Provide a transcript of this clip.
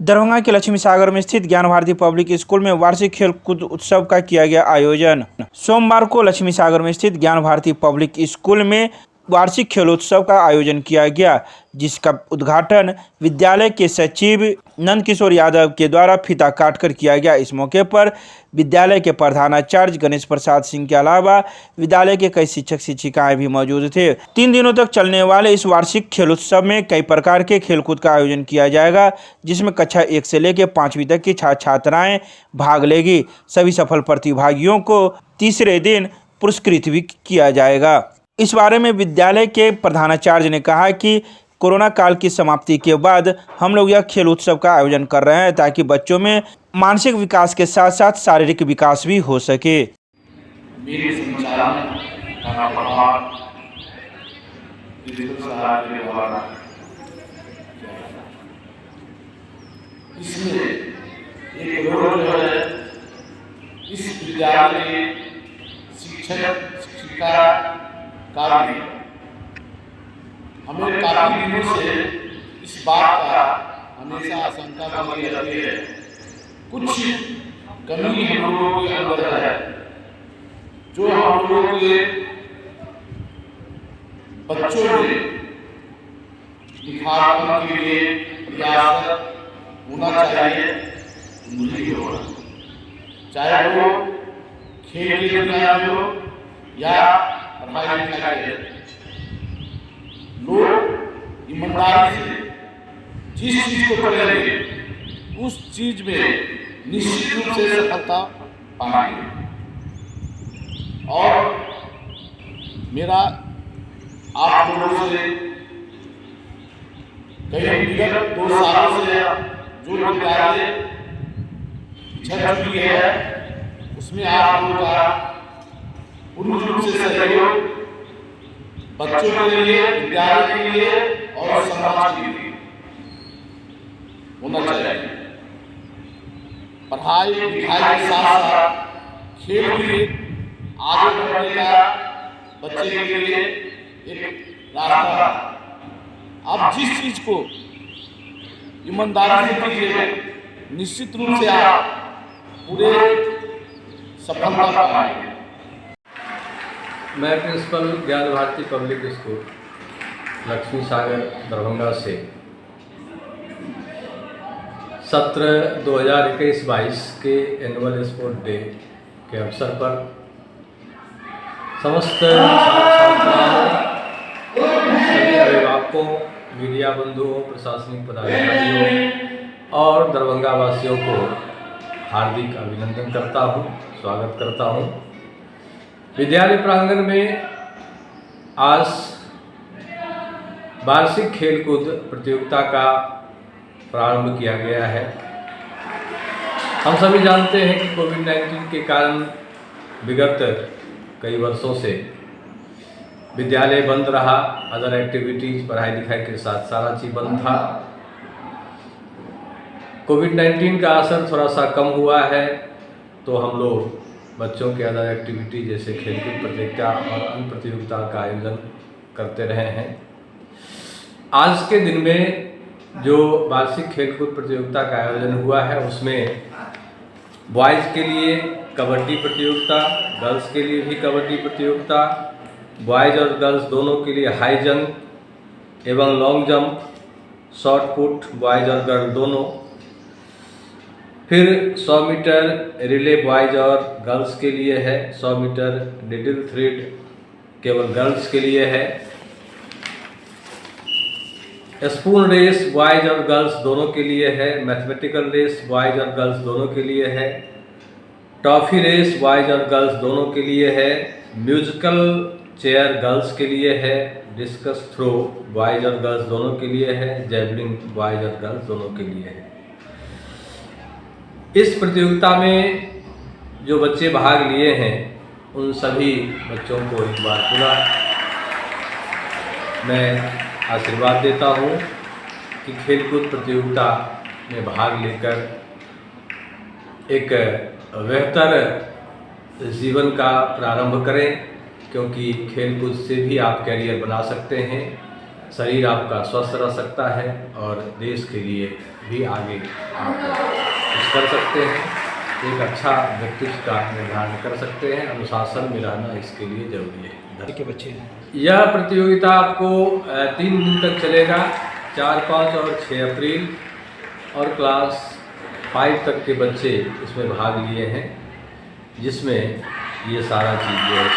दरभंगा के लक्ष्मी सागर में स्थित ज्ञान भारती पब्लिक स्कूल में वार्षिक खेलकूद उत्सव का किया गया आयोजन। सोमवार को लक्ष्मी सागर में स्थित ज्ञान भारती पब्लिक स्कूल में वार्षिक खेलोत्सव का आयोजन किया गया, जिसका उद्घाटन विद्यालय के सचिव नंद किशोर यादव के द्वारा फीता काटकर किया गया। इस मौके पर विद्यालय के प्रधानाचार्य गणेश प्रसाद सिंह के अलावा विद्यालय के कई शिक्षक शिक्षिकाएं भी मौजूद थे। 3 दिनों तक चलने वाले इस वार्षिक खेलोत्सव में कई प्रकार के खेलकूद का आयोजन किया जाएगा, जिसमें कक्षा 1 से लेकर 5वीं तक की छात्राएं भाग लेगी। सभी सफल प्रतिभागियों को तीसरे दिन पुरस्कृत भी किया जाएगा। इस बारे में विद्यालय के प्रधानाचार्य ने कहा कि कोरोना काल की समाप्ति के बाद हम लोग यह खेल उत्सव का आयोजन कर रहे हैं ताकि बच्चों में मानसिक विकास के साथ साथ शारीरिक विकास भी हो सके। इसमें एक रोल जो है इस विद्यालय के शिक्षक शिक्षिका कार्य हमें काफी दिनों से इस बात का हमेशा आशंका बनी रहती है, कुछ कमी हम लोगों के अंदर है जो हम लोगों के बच्चों में निखारने के लिए प्रयास होना चाहिए, नहीं हो रहा। चाहे वो खेल की दुनिया में हो या पढ़ाई लिखाई के, लोग ईमानदारी से जिस चीज को करेंगे उस चीज में निश्चित रूप से सफलता पाएंगे। और मेरा आप लोगों से कई विगत 2 सालों से जो विद्यालय पिछड़ चुकी है उसमें आप लोगों का पूर्ण रूप से सहयोग बच्चों के लिए, विद्यालय के लिए और समाज के लिए होना चाहिए। पढ़ाई लिखाई के साथ साथ खेल भी आगे बढ़ने का बच्चे के लिए एक रास्ता। आप जिस चीज को ईमानदारी से कीजिए, निश्चित रूप से आप पूरे सफलता पाएंगे। मैं प्रिंसिपल ज्ञान भारती पब्लिक स्कूल लक्ष्मी सागर दरभंगा से सत्र 2021-22 के एनुअल स्पोर्ट डे के अवसर पर समस्त छात्राओं, सभी अभिभावकों, मीडिया बंधुओं, प्रशासनिक पदाधिकारियों और दरभंगा वासियों को हार्दिक अभिनंदन करता हूं, स्वागत करता हूं। विद्यालय प्रांगण में आज वार्षिक खेलकूद प्रतियोगिता का प्रारंभ किया गया है। हम सभी जानते हैं कि कोविड-19 के कारण विगत कई वर्षों से विद्यालय बंद रहा, अदर एक्टिविटीज पढ़ाई लिखाई के साथ सारा चीज बंद था। कोविड-19 का असर थोड़ा सा कम हुआ है तो हम लोग बच्चों के अदर एक्टिविटी जैसे खेलकूद प्रतियोगिता और अन्य प्रतियोगिता का आयोजन करते रहे हैं। आज के दिन में जो वार्षिक खेलकूद प्रतियोगिता का आयोजन हुआ है उसमें बॉयज़ के लिए कबड्डी प्रतियोगिता, गर्ल्स के लिए भी कबड्डी प्रतियोगिता, बॉयज़ और गर्ल्स दोनों के लिए हाई जंप एवं long jump, shot put boys और गर्ल दोनों, फिर 100 मीटर रिले बॉयज़ और गर्ल्स के लिए है, 100 मीटर निडल थ्रेड केवल गर्ल्स के लिए है, स्पून रेस बॉयज़ और गर्ल्स दोनों के लिए है, मैथमेटिकल रेस बॉयज़ और गर्ल्स दोनों के लिए है, टॉफी रेस बॉयज़ और गर्ल्स दोनों के लिए है, म्यूजिकल चेयर गर्ल्स के लिए है, डिस्कस थ्रो बॉयज़ और गर्ल्स दोनों के लिए है, जैवलिन बॉयज़ और गर्ल्स दोनों के लिए है। इस प्रतियोगिता में जो बच्चे भाग लिए हैं उन सभी बच्चों को एक बार पुनः मैं आशीर्वाद देता हूं कि खेलकूद प्रतियोगिता में भाग लेकर एक बेहतर जीवन का प्रारंभ करें, क्योंकि खेलकूद से भी आप कैरियर बना सकते हैं। शरीर आपका स्वस्थ रह सकता है और देश के लिए भी आगे आप कुछ कर सकते हैं, एक अच्छा व्यक्तित्व का निर्धारण कर सकते हैं। अनुशासन में रहना इसके लिए जरूरी है। के बच्चे हैं यह प्रतियोगिता आपको 3 दिन तक चलेगा, 4, 5 और 6 अप्रैल, और क्लास 5 तक के बच्चे इसमें भाग लिए हैं, जिसमें ये सारा चीज़ जो है